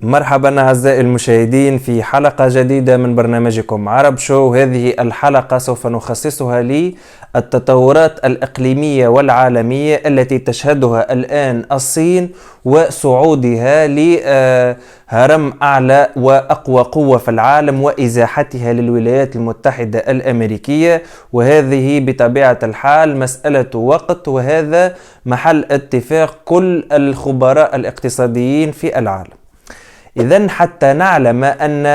مرحبا أعزائي المشاهدين في حلقة جديدة من برنامجكم عرب شو. هذه الحلقة سوف نخصصها للتطورات الإقليمية والعالمية التي تشهدها الآن الصين وصعودها لهرم أعلى وأقوى قوة في العالم وإزاحتها للولايات المتحدة الأمريكية، وهذه بطبيعة الحال مسألة وقت، وهذا محل اتفاق كل الخبراء الاقتصاديين في العالم. إذن حتى نعلم أن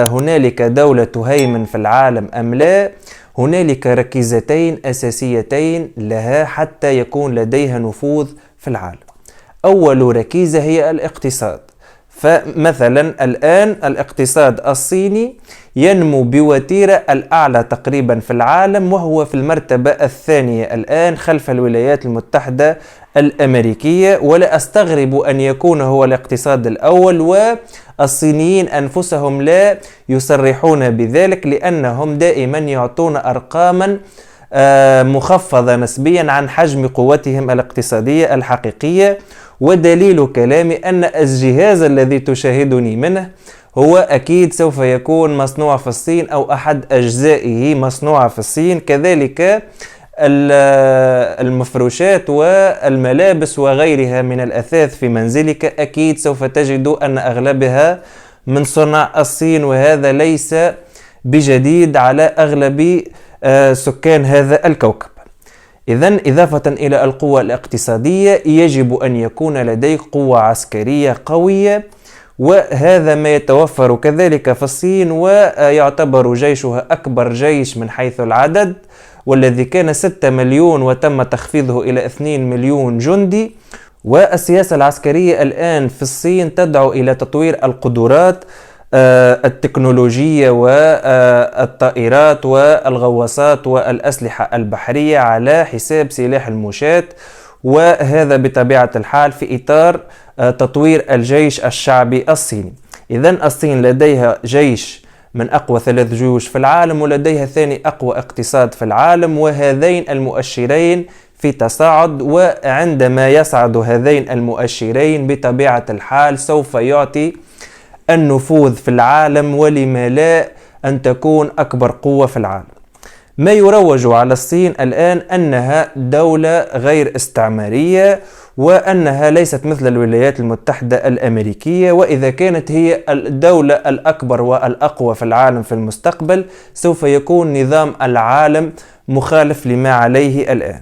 هنالك دولة تهيمن في العالم أم لا، هنالك ركيزتين أساسيتين لها حتى يكون لديها نفوذ في العالم. أول ركيزة هي الاقتصاد. فمثلا الآن الاقتصاد الصيني ينمو بوتيرة الأعلى تقريبا في العالم، وهو في المرتبة الثانية الآن خلف الولايات المتحدة الأمريكية، ولا أستغرب أن يكون هو الاقتصاد الأول، والصينيين أنفسهم لا يصرحون بذلك لأنهم دائما يعطون أرقاما مخفضة نسبيا عن حجم قوتهم الاقتصادية الحقيقية. ودليل كلامي أن الجهاز الذي تشاهدني منه هو أكيد سوف يكون مصنوع في الصين أو أحد أجزائه مصنوعة في الصين، كذلك المفروشات والملابس وغيرها من الأثاث في منزلك أكيد سوف تجد أن أغلبها من صنع الصين، وهذا ليس بجديد على أغلب سكان هذا الكوكب. إذن إضافة إلى القوة الاقتصادية يجب أن يكون لديك قوة عسكرية قوية، وهذا ما يتوفر كذلك في الصين، ويعتبر جيشها أكبر جيش من حيث العدد، والذي كان 6 مليون وتم تخفيضه إلى 2 مليون جندي. والسياسة العسكرية الآن في الصين تدعو إلى تطوير القدرات التكنولوجية والطائرات والغواصات والأسلحة البحرية على حساب سلاح المشاة، وهذا بطبيعة الحال في إطار تطوير الجيش الشعبي الصيني. إذن الصين لديها جيش من أقوى 3 جيوش في العالم، ولديها ثاني أقوى اقتصاد في العالم، وهذين المؤشرين في تصاعد، وعندما يصعد هذين المؤشرين بطبيعة الحال سوف يعطي النفوذ في العالم، ولما لا أن تكون أكبر قوة في العالم. ما يروج على الصين الآن أنها دولة غير استعمارية، وأنها ليست مثل الولايات المتحدة الأمريكية، وإذا كانت هي الدولة الأكبر والأقوى في العالم في المستقبل سوف يكون نظام العالم مخالف لما عليه الآن.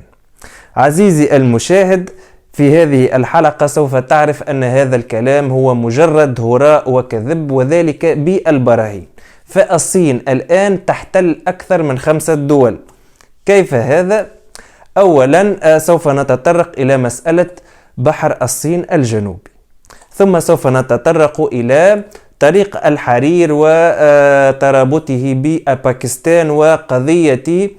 عزيزي المشاهد، في هذه الحلقة سوف تعرف أن هذا الكلام هو مجرد هراء وكذب، وذلك بالبراهين. فالصين الآن تحتل أكثر من 5 دول. كيف هذا؟ أولا سوف نتطرق إلى مسألة بحر الصين الجنوبي، ثم سوف نتطرق إلى طريق الحرير وترابطه بباكستان وقضية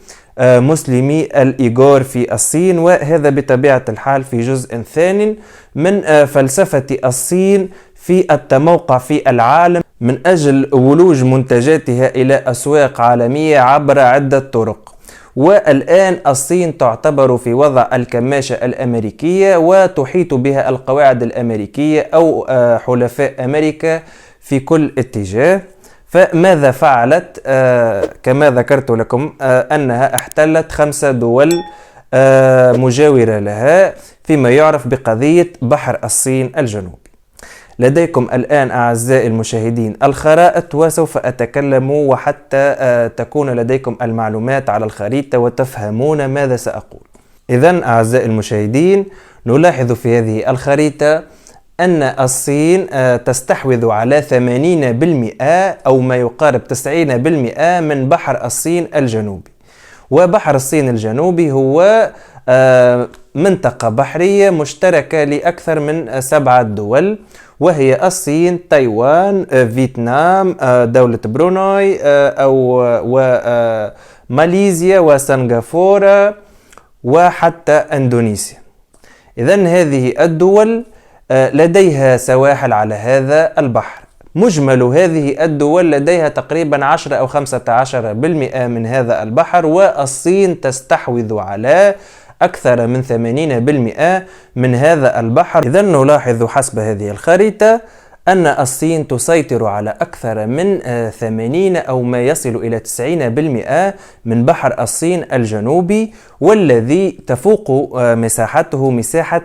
مسلمي الإيغور في الصين، وهذا بطبيعة الحال في جزء ثاني من فلسفة الصين في التموقع في العالم من أجل ولوج منتجاتها إلى أسواق عالمية عبر عدة طرق. والآن الصين تعتبر في وضع الكماشة الأمريكية، وتحيط بها القواعد الأمريكية أو حلفاء أمريكا في كل اتجاه. فماذا فعلت؟ كما ذكرت لكم أنها احتلت 5 دول مجاورة لها فيما يعرف بقضية بحر الصين الجنوبي. لديكم الآن أعزائي المشاهدين الخرائط، وسوف أتكلم وحتى تكون لديكم المعلومات على الخريطة وتفهمون ماذا سأقول. إذن أعزائي المشاهدين، نلاحظ في هذه الخريطة أن الصين تستحوذ على 80% أو ما يقارب 90% من بحر الصين الجنوبي. وبحر الصين الجنوبي هو منطقة بحرية مشتركة لأكثر من 7 دول، وهي الصين، تايوان، فيتنام، دولة بروناي وماليزيا وسنغافورة وحتى أندونيسيا. إذن هذه الدول لديها سواحل على هذا البحر. مجمل هذه الدول لديها تقريبا 10 أو 15% من هذا البحر، والصين تستحوذ على أكثر من 80% من هذا البحر. إذن نلاحظ حسب هذه الخريطة أن الصين تسيطر على أكثر من 80 أو ما يصل إلى 90% من بحر الصين الجنوبي، والذي تفوق مساحته مساحة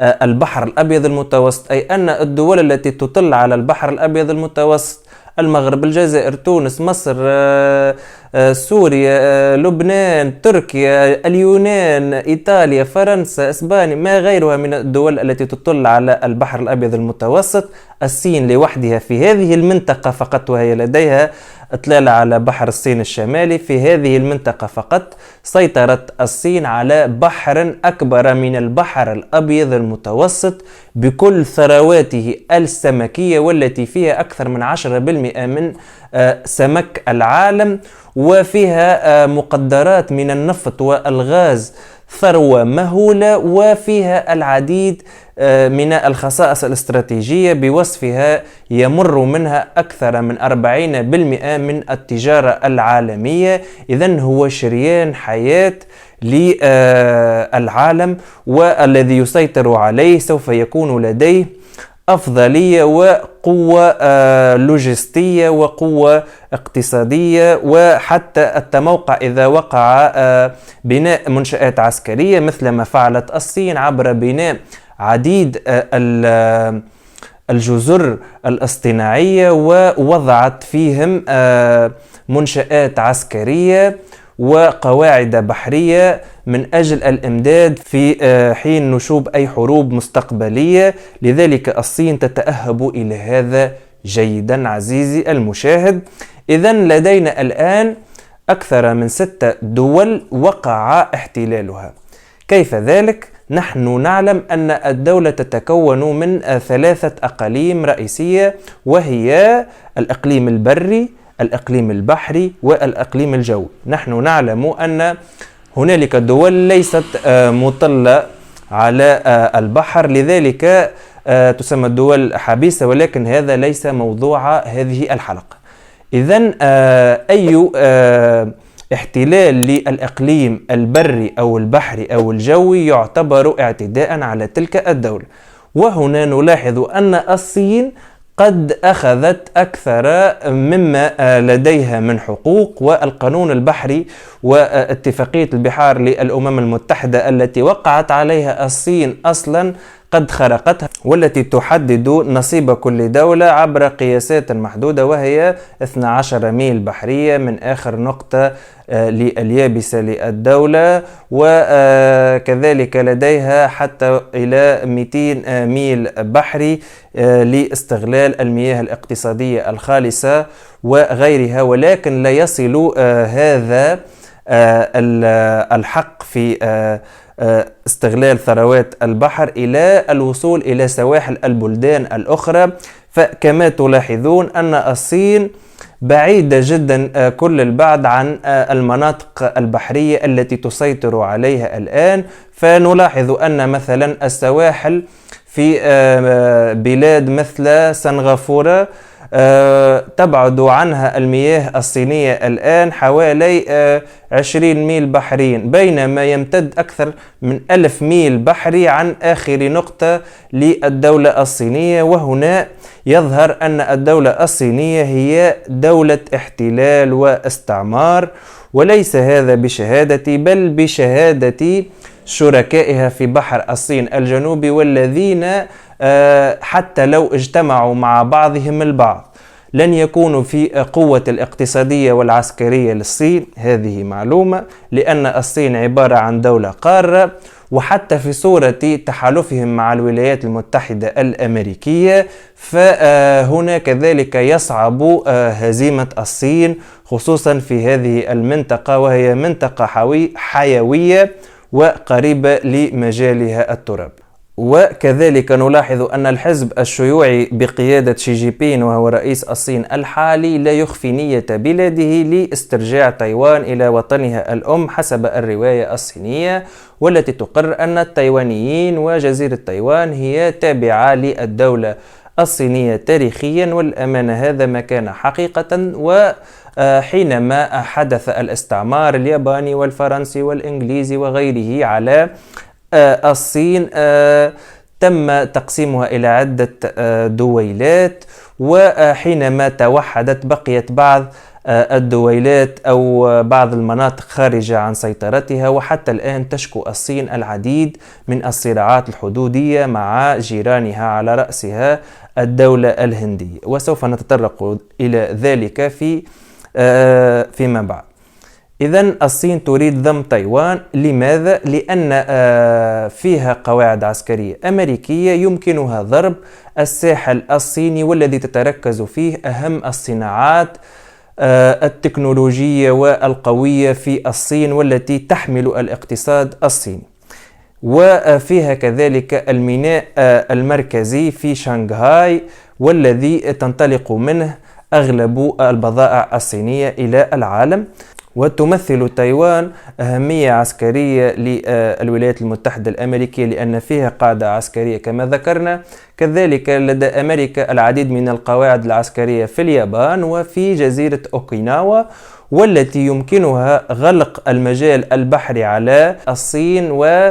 البحر الأبيض المتوسط، أي أن الدول التي تطل على البحر الأبيض المتوسط، المغرب، الجزائر، تونس، مصر، سوريا، لبنان، تركيا، اليونان، إيطاليا، فرنسا، إسبانيا، ما غيرها من الدول التي تطل على البحر الأبيض المتوسط. الصين لوحدها في هذه المنطقة فقط، وهي لديها اطلال على بحر الصين الشمالي، في هذه المنطقة فقط سيطرت الصين على بحر أكبر من البحر الأبيض المتوسط بكل ثرواته السمكية، والتي فيها أكثر من 10% من سمك العالم، وفيها مقدرات من النفط والغاز، ثروة مهولة، وفيها العديد من الخصائص الاستراتيجية بوصفها يمر منها أكثر من 40% من التجارة العالمية. إذن هو شريان حياة للعالم، والذي يسيطر عليه سوف يكون لديه أفضلية وقوة لوجستية وقوة اقتصادية، وحتى التموقع إذا وقع بناء منشآت عسكرية مثل ما فعلت الصين عبر بناء عديد الجزر الاصطناعية ووضعت فيهم منشآت عسكرية وقواعد بحرية من أجل الإمداد في حين نشوب أي حروب مستقبلية. لذلك الصين تتأهب إلى هذا جيدا عزيزي المشاهد. إذن لدينا الآن أكثر من 6 دول وقع احتلالها. كيف ذلك؟ نحن نعلم أن الدولة تتكون من 3 أقاليم رئيسية، وهي الإقليم البري، الإقليم البحري، والإقليم الجوي. نحن نعلم أن هنالك دول ليست مطلة على البحر، لذلك تسمى الدول حبيسة، ولكن هذا ليس موضوع هذه الحلقة. إذن أي احتلال للإقليم البري أو البحري أو الجوي يعتبر اعتداء على تلك الدولة. وهنا نلاحظ أن الصين قد أخذت أكثر مما لديها من حقوق، والقانون البحري واتفاقية البحار للأمم المتحدة التي وقعت عليها الصين أصلا قد خرقتها، والتي تحدد نصيب كل دولة عبر قياسات محدودة، وهي 12 ميل بحرية من آخر نقطة لليابسة للدولة، وكذلك لديها حتى إلى 200 ميل بحري لاستغلال المياه الاقتصادية الخالصة وغيرها. ولكن لا يصل هذا الحق في استغلال ثروات البحر إلى الوصول إلى سواحل البلدان الأخرى. فكما تلاحظون أن الصين بعيدة جدا كل البعد عن المناطق البحرية التي تسيطر عليها الآن. فنلاحظ أن مثلا السواحل في بلاد مثل سنغافورة تبعد عنها المياه الصينية الآن حوالي 20 ميل بحريا، بينما يمتد أكثر من 1000 ميل بحري عن آخر نقطة للدولة الصينية. وهنا يظهر أن الدولة الصينية هي دولة احتلال واستعمار، وليس هذا بشهادتي بل بشهادة شركائها في بحر الصين الجنوبي، والذين حتى لو اجتمعوا مع بعضهم البعض لن يكونوا في قوة الاقتصادية والعسكرية للصين. هذه معلومة، لأن الصين عبارة عن دولة قارة، وحتى في صورة تحالفهم مع الولايات المتحدة الأمريكية فهنا كذلك يصعب هزيمة الصين، خصوصا في هذه المنطقة، وهي منطقة حيوية وقريبة لمجالها التراب. وكذلك نلاحظ أن الحزب الشيوعي بقيادة شي جي بين، وهو رئيس الصين الحالي، لا يخفي نية بلاده لاسترجاع تايوان إلى وطنها الأم حسب الرواية الصينية، والتي تقر أن التايوانيين وجزيرة تايوان هي تابعة للدولة الصينية تاريخيا. والأمانة هذا ما كان حقيقة. وحينما حدث الاستعمار الياباني والفرنسي والإنجليزي وغيره على الصين، تم تقسيمها إلى عدة دويلات، وحينما توحدت بقيت بعض الدويلات أو بعض المناطق خارجة عن سيطرتها، وحتى الآن تشكو الصين العديد من الصراعات الحدودية مع جيرانها على رأسها الدولة الهندية، وسوف نتطرق إلى ذلك فيما بعد. إذن الصين تريد ضم تايوان. لماذا؟ لأن فيها قواعد عسكرية أمريكية يمكنها ضرب الساحل الصيني، والذي تتركز فيه أهم الصناعات التكنولوجية والقوية في الصين، والتي تحمل الاقتصاد الصيني. وفيها كذلك الميناء المركزي في شنغهاي، والذي تنطلق منه أغلب البضائع الصينية إلى العالم. وتمثل تايوان أهمية عسكرية للولايات المتحدة الأمريكية، لأن فيها قاعدة عسكرية كما ذكرنا. كذلك لدى أمريكا العديد من القواعد العسكرية في اليابان وفي جزيرة أوكيناوا، والتي يمكنها غلق المجال البحري على الصين وعزل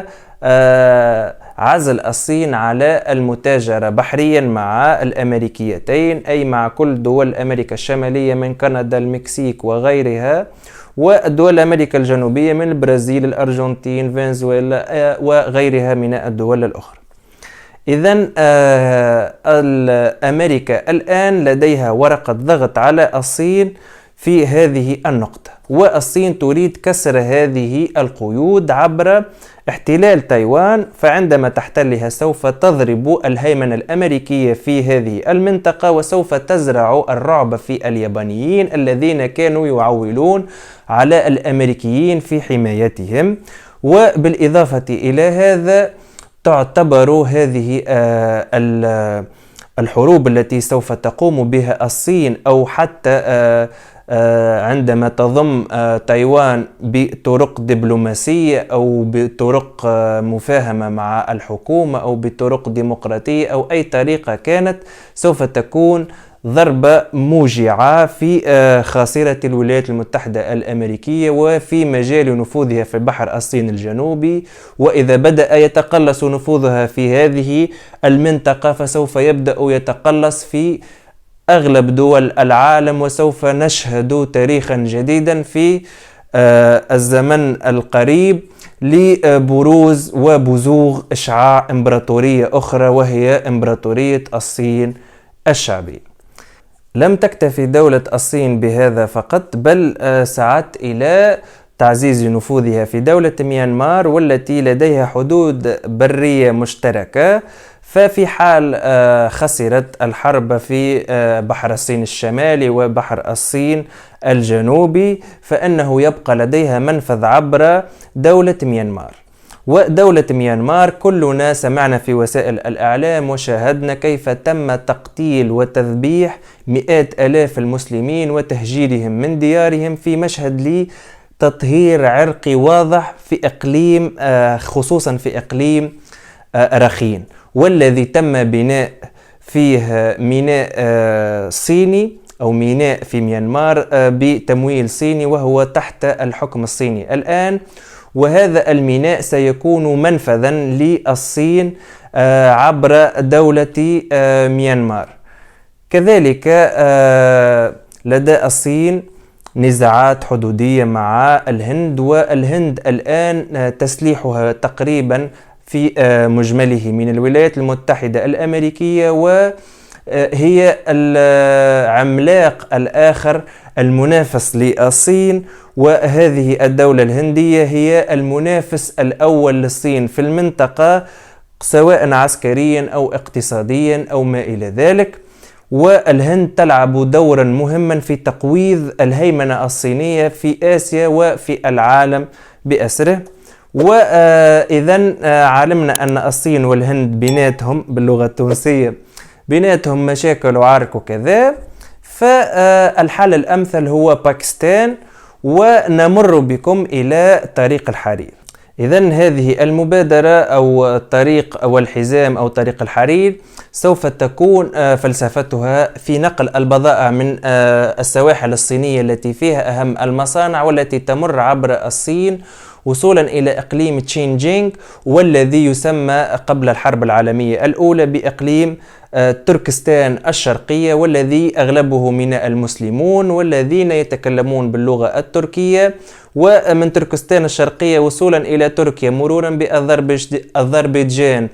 الصين على المتاجرة بحريا مع الأمريكيتين، أي مع كل دول أمريكا الشمالية من كندا، المكسيك وغيرها، والدول أمريكا الجنوبية من البرازيل، الأرجنتين، فنزويلا وغيرها من الدول الأخرى. إذن أمريكا الآن لديها ورقة ضغط على الصين في هذه النقطة، والصين تريد كسر هذه القيود عبر احتلال تايوان. فعندما تحتلها سوف تضرب الهيمنة الأمريكية في هذه المنطقة، وسوف تزرع الرعب في اليابانيين الذين كانوا يعولون على الأمريكيين في حمايتهم. وبالإضافة إلى هذا تعتبر هذه الحروب التي سوف تقوم بها الصين، أو حتى عندما تضم تايوان بطرق دبلوماسية أو بطرق مفاهمة مع الحكومة أو بطرق ديمقراطية أو أي طريقة كانت، سوف تكون ضربة موجعة في خاصرة الولايات المتحدة الأمريكية وفي مجال نفوذها في البحر الصيني الجنوبي. وإذا بدأ يتقلص نفوذها في هذه المنطقة، فسوف يبدأ يتقلص في أغلب دول العالم، وسوف نشهد تاريخا جديدا في الزمن القريب لبروز وبزوغ إشعاع إمبراطورية أخرى، وهي إمبراطورية الصين الشعبية. لم تكتفي دولة الصين بهذا فقط، بل سعت إلى تعزيز نفوذها في دولة ميانمار، والتي لديها حدود برية مشتركة. ففي حال خسرت الحرب في بحر الصين الشمالي وبحر الصين الجنوبي، فإنه يبقى لديها منفذ عبر دولة ميانمار. ودولة ميانمار كلنا سمعنا في وسائل الإعلام وشاهدنا كيف تم تقتيل وتذبيح مئات آلاف المسلمين وتهجيرهم من ديارهم في مشهد لتطهير عرقي واضح في إقليم، خصوصا في إقليم رخين، والذي تم بناء فيه ميناء صيني أو ميناء في ميانمار بتمويل صيني، وهو تحت الحكم الصيني الآن. وهذا الميناء سيكون منفذا للصين عبر دولة ميانمار. كذلك لدى الصين نزاعات حدودية مع الهند، والهند الآن تسليحها تقريبا في مجمله من الولايات المتحدة الأمريكية، وهي العملاق الآخر المنافس للصين. وهذه الدولة الهندية هي المنافس الأول للصين في المنطقة، سواء عسكريا أو اقتصاديا أو ما إلى ذلك. والهند تلعب دورا مهما في تقويض الهيمنة الصينية في آسيا وفي العالم بأسره. وإذن علمنا أن الصين والهند بيناتهم باللغة التونسية بيناتهم مشاكل وعرك وكذا، فالحل الأمثل هو باكستان، ونمر بكم إلى طريق الحرير. إذن هذه المبادرة أو الطريق أو الحزام أو طريق الحرير سوف تكون فلسفتها في نقل البضائع من السواحل الصينية التي فيها أهم المصانع والتي تمر عبر الصين، وصولا إلى إقليم تشينجينغ، والذي يسمى قبل الحرب العالمية الأولى بإقليم تركستان الشرقية، والذي أغلبه من المسلمون والذين يتكلمون باللغة التركية. ومن تركستان الشرقية وصولا إلى تركيا مرورا بأذربيجان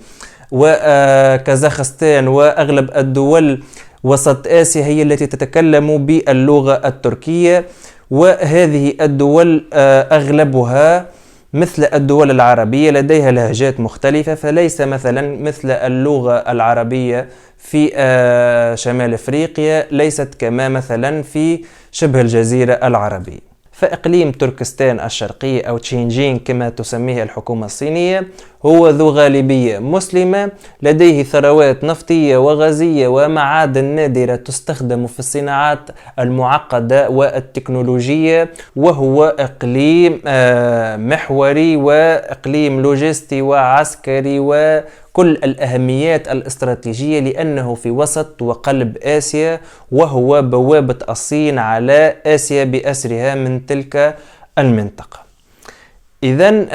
وكازاخستان وأغلب الدول وسط آسيا هي التي تتكلم باللغة التركية. وهذه الدول أغلبها مثل الدول العربية لديها لهجات مختلفة، فليس مثلا مثل اللغة العربية في شمال أفريقيا، ليست كما مثلا في شبه الجزيرة العربية. فإقليم تركستان الشرقية أو تشينجينغ كما تسميه الحكومة الصينية هو ذو غالبية مسلمة، لديه ثروات نفطية وغازية ومعادن نادرة تستخدم في الصناعات المعقدة والتكنولوجية، وهو إقليم محوري وإقليم لوجستي وعسكري وكل الأهميات الاستراتيجية، لأنه في وسط وقلب آسيا، وهو بوابة الصين على آسيا بأسرها من تلك المنطقة. إذن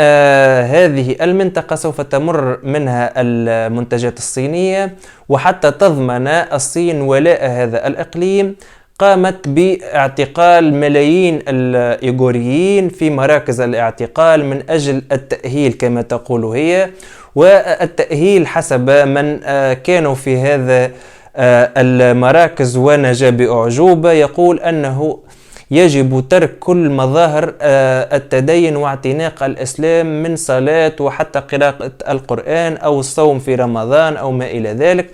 هذه المنطقة سوف تمر منها المنتجات الصينية، وحتى تضمن الصين ولاء هذا الإقليم قامت باعتقال ملايين الإيغوريين في مراكز الاعتقال من أجل التأهيل كما تقول هي. والتأهيل حسب من كانوا في هذا المراكز ونجا بأعجوبة يقول أنه يجب ترك كل مظاهر التدين واعتناق الإسلام من صلاة وحتى قراءة القرآن أو الصوم في رمضان أو ما إلى ذلك،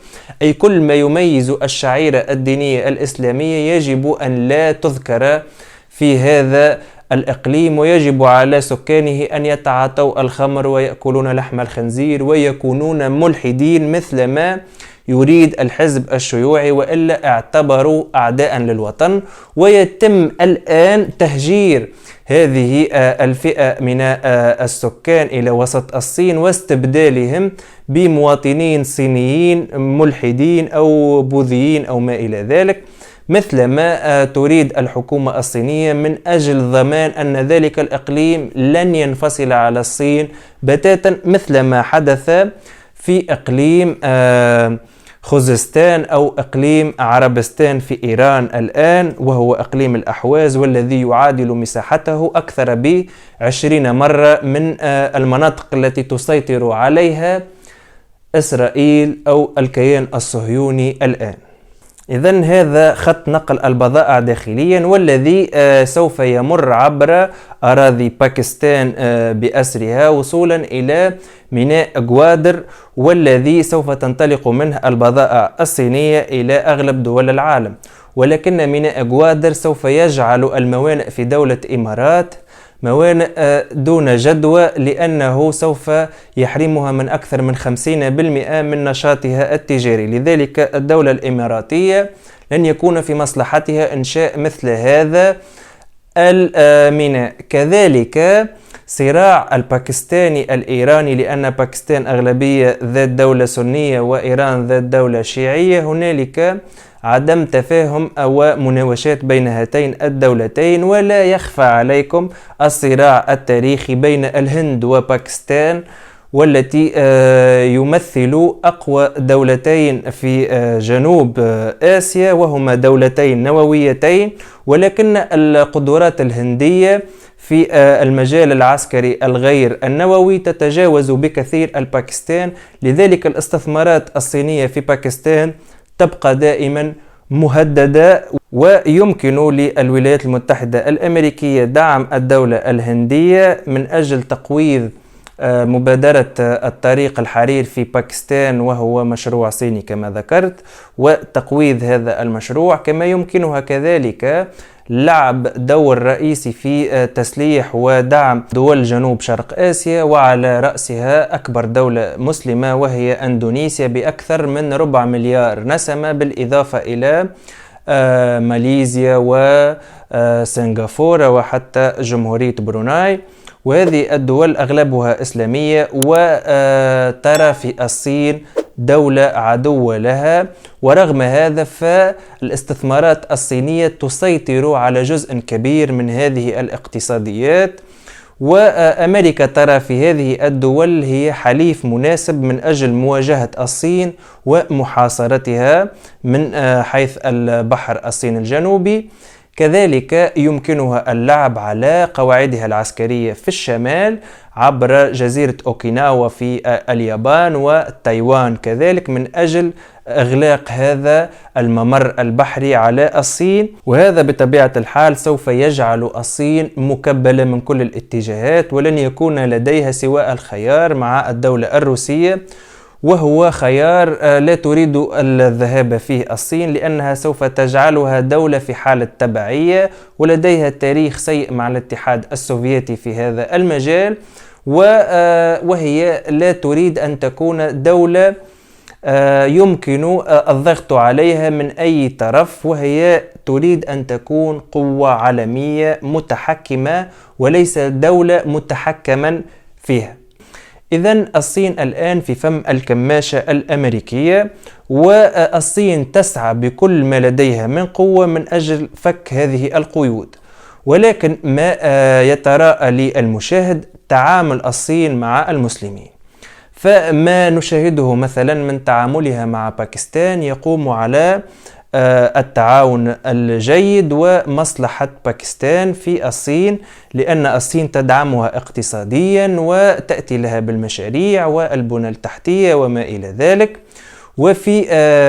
أي كل ما يميز الشعيرة الدينية الإسلامية يجب أن لا تذكر في هذا الإقليم، ويجب على سكانه أن يتعاطوا الخمر ويأكلون لحم الخنزير ويكونون ملحدين مثل ما يريد الحزب الشيوعي، وإلا اعتبروا أعداء للوطن. ويتم الآن تهجير هذه الفئة من السكان إلى وسط الصين واستبدالهم بمواطنين صينيين ملحدين أو بوذيين أو ما إلى ذلك، مثل ما تريد الحكومة الصينية من أجل ضمان أن ذلك الإقليم لن ينفصل على الصين بتاتا، مثل ما حدث في إقليم خوزستان أو إقليم عربستان في إيران الآن، وهو إقليم الأحواز، والذي يعادل مساحته أكثر ب20 مرة من المناطق التي تسيطر عليها إسرائيل أو الكيان الصهيوني الآن. إذن هذا خط نقل البضائع داخليا، والذي سوف يمر عبر أراضي باكستان بأسرها وصولا إلى ميناء غوادر، والذي سوف تنطلق منه البضائع الصينية إلى أغلب دول العالم. ولكن ميناء غوادر سوف يجعل الموانئ في دولة إمارات موانئ دون جدوى، لأنه سوف يحرمها من أكثر من 50% من نشاطها التجاري. لذلك الدولة الإماراتية لن يكون في مصلحتها إنشاء مثل هذا الميناء. كذلك صراع الباكستاني الإيراني، لأن باكستان أغلبية ذات دولة سنية وإيران ذات دولة شيعية، هنالك عدم تفاهم أو مناوشات بين هاتين الدولتين. ولا يخفى عليكم الصراع التاريخي بين الهند وباكستان، والتي يمثل أقوى دولتين في جنوب آسيا، وهما دولتين نوويتين، ولكن القدرات الهندية في المجال العسكري الغير النووي تتجاوز بكثير الباكستان. لذلك الاستثمارات الصينية في باكستان تبقى دائما مهددة، ويمكن للولايات المتحدة الأمريكية دعم الدولة الهندية من أجل تقويض مبادرة الطريق الحرير في باكستان، وهو مشروع صيني كما ذكرت، وتقويض هذا المشروع. كما يمكنها كذلك لعب دور رئيسي في تسليح ودعم دول جنوب شرق آسيا، وعلى رأسها أكبر دولة مسلمة وهي أندونيسيا بأكثر من 4 مليار نسمة، بالإضافة إلى ماليزيا وسنغافورة وحتى جمهورية بروناي. وهذه الدول أغلبها إسلامية، وترى في الصين دولة عدو لها. ورغم هذا فالاستثمارات الصينية تسيطر على جزء كبير من هذه الاقتصاديات، وأمريكا ترى في هذه الدول هي حليف مناسب من أجل مواجهة الصين ومحاصرتها من حيث البحر الصين الجنوبي. كذلك يمكنها اللعب على قواعدها العسكرية في الشمال عبر جزيرة أوكيناوا في اليابان وتايوان كذلك من أجل إغلاق هذا الممر البحري على الصين، وهذا بطبيعة الحال سوف يجعل الصين مكبلة من كل الاتجاهات ولن يكون لديها سوى الخيار مع الدولة الروسية، وهو خيار لا تريد الذهاب فيه الصين لأنها سوف تجعلها دولة في حالة تبعية ولديها تاريخ سيء مع الاتحاد السوفيتي في هذا المجال، وهي لا تريد أن تكون دولة يمكن الضغط عليها من أي طرف، وهي تريد أن تكون قوة عالمية متحكمة وليس دولة متحكما فيها. إذن الصين الآن في فم الكماشة الأمريكية، والصين تسعى بكل ما لديها من قوة من أجل فك هذه القيود، ولكن ما يتراءى للمشاهد تعامل الصين مع المسلمين. فما نشاهده مثلا من تعاملها مع باكستان يقوم على التعاون الجيد ومصلحة باكستان في الصين، لأن الصين تدعمها اقتصاديا وتأتي لها بالمشاريع والبنى التحتية وما إلى ذلك. وفي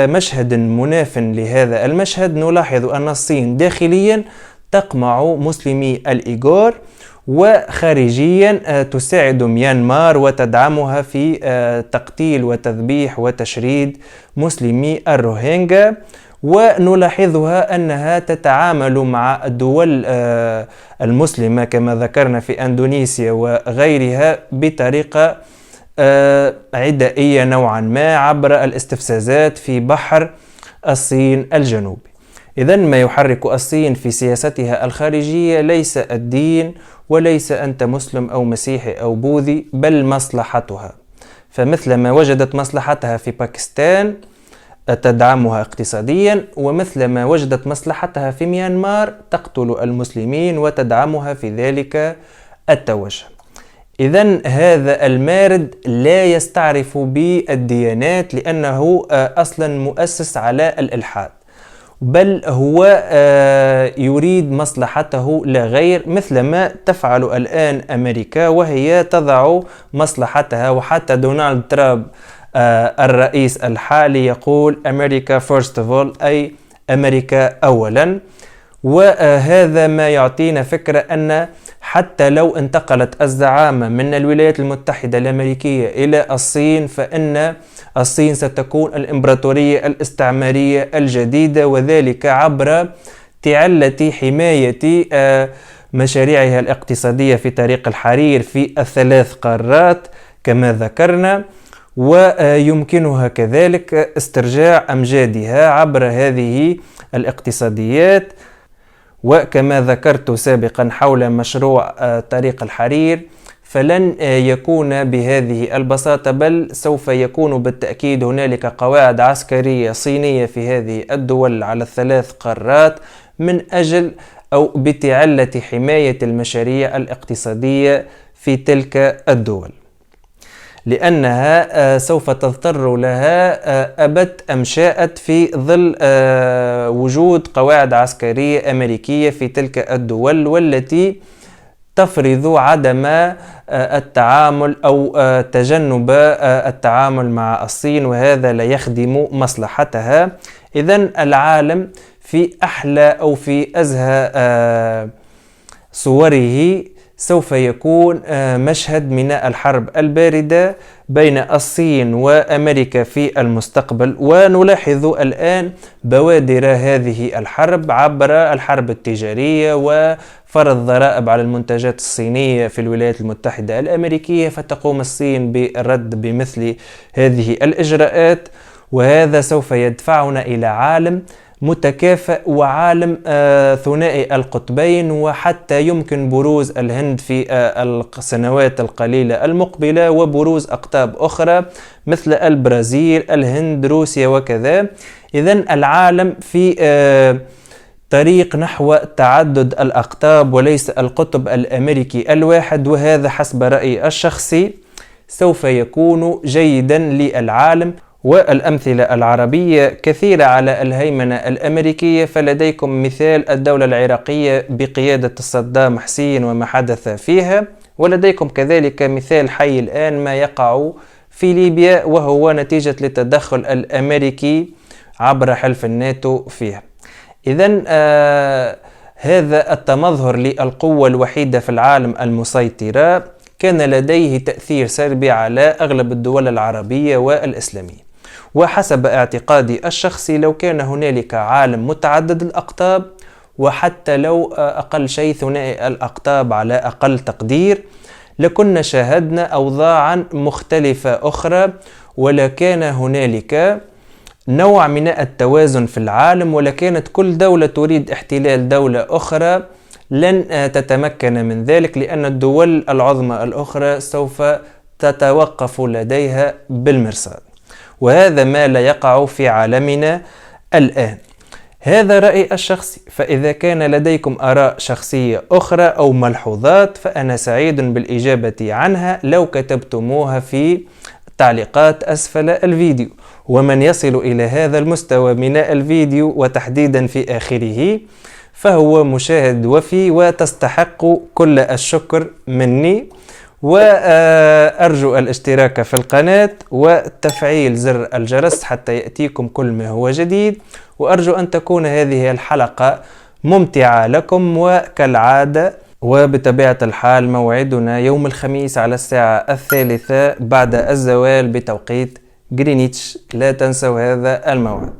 مشهد مناف لهذا المشهد نلاحظ أن الصين داخليا تقمع مسلمي الإيغور، وخارجيا تساعد ميانمار وتدعمها في تقتيل وتذبيح وتشريد مسلمي الروهينجا، ونلاحظها أنها تتعامل مع الدول المسلمة كما ذكرنا في أندونيسيا وغيرها بطريقة عدائية نوعا ما عبر الاستفزازات في بحر الصين الجنوبي. إذن ما يحرك الصين في سياستها الخارجية ليس الدين وليس أنت مسلم أو مسيحي أو بوذي، بل مصلحتها. فمثلما وجدت مصلحتها في باكستان تدعمها اقتصاديا، ومثلما وجدت مصلحتها في ميانمار تقتل المسلمين وتدعمها في ذلك التوجه. إذن هذا المارد لا يستعرف بالديانات لأنه أصلا مؤسس على الإلحاد، بل هو يريد مصلحته لا غير، مثلما تفعل الآن أمريكا وهي تضع مصلحتها. وحتى دونالد ترامب الرئيس الحالي يقول أمريكا first of all، أي أمريكا أولا. وهذا ما يعطينا فكرة أن حتى لو انتقلت الزعامة من الولايات المتحدة الأمريكية إلى الصين، فإن الصين ستكون الإمبراطورية الاستعمارية الجديدة، وذلك عبر تعلة حماية مشاريعها الاقتصادية في طريق الحرير في الثلاث قارات كما ذكرنا، ويمكنها كذلك استرجاع أمجادها عبر هذه الاقتصاديات. وكما ذكرت سابقا حول مشروع طريق الحرير فلن يكون بهذه البساطة، بل سوف يكون بالتأكيد هنالك قواعد عسكرية صينية في هذه الدول على الثلاث قارات من أجل أو بتعلة حماية المشاريع الاقتصادية في تلك الدول، لأنها سوف تضطر لها أبت أم شاءت في ظل وجود قواعد عسكرية أمريكية في تلك الدول، والتي تفرض عدم التعامل أو تجنب التعامل مع الصين، وهذا لا يخدم مصلحتها. إذن العالم في أحلى أو في أزهى صوره سوف يكون مشهد من الحرب الباردة بين الصين وأمريكا في المستقبل، ونلاحظ الآن بوادر هذه الحرب عبر الحرب التجارية وفرض ضرائب على المنتجات الصينية في الولايات المتحدة الأمريكية، فتقوم الصين بالرد بمثل هذه الإجراءات، وهذا سوف يدفعنا إلى عالم متكافئ وعالم ثنائي القطبين، وحتى يمكن بروز الهند في السنوات القليلة المقبلة وبروز أقطاب أخرى مثل البرازيل، الهند، روسيا وكذا. إذن العالم في طريق نحو تعدد الأقطاب وليس القطب الأمريكي الواحد، وهذا حسب رأيي الشخصي سوف يكون جيدا للعالم. والأمثلة العربية كثيرة على الهيمنة الأمريكية، فلديكم مثال الدولة العراقية بقيادة صدام حسين وما حدث فيها، ولديكم كذلك مثال حي الآن ما يقع في ليبيا وهو نتيجة للتدخل الأمريكي عبر حلف الناتو فيها. إذن هذا التمظهر للقوة الوحيدة في العالم المسيطرة كان لديه تأثير سلبي على أغلب الدول العربية والإسلامية. وحسب اعتقادي الشخصي لو كان هنالك عالم متعدد الأقطاب، وحتى لو أقل شيء ثنائي الأقطاب على أقل تقدير، لكنا شاهدنا أوضاعا مختلفة أخرى، ولكان هنالك نوع من التوازن في العالم، ولكانت كل دولة تريد احتلال دولة أخرى لن تتمكن من ذلك، لأن الدول العظمى الأخرى سوف تتوقف لديها بالمرصاد، وهذا ما لا يقع في عالمنا الآن. هذا رأيي الشخصي، فإذا كان لديكم آراء شخصية أخرى أو ملحوظات فأنا سعيد بالإجابة عنها لو كتبتموها في التعليقات أسفل الفيديو. ومن يصل إلى هذا المستوى من الفيديو وتحديدا في آخره فهو مشاهد وفي وتستحق كل الشكر مني، وأرجو الاشتراك في القناة وتفعيل زر الجرس حتى يأتيكم كل ما هو جديد، وأرجو أن تكون هذه الحلقة ممتعة لكم. وكالعادة وبطبيعة الحال موعدنا يوم الخميس على الساعة 3 بعد الزوال بتوقيت غرينتش، لا تنسوا هذا الموعد.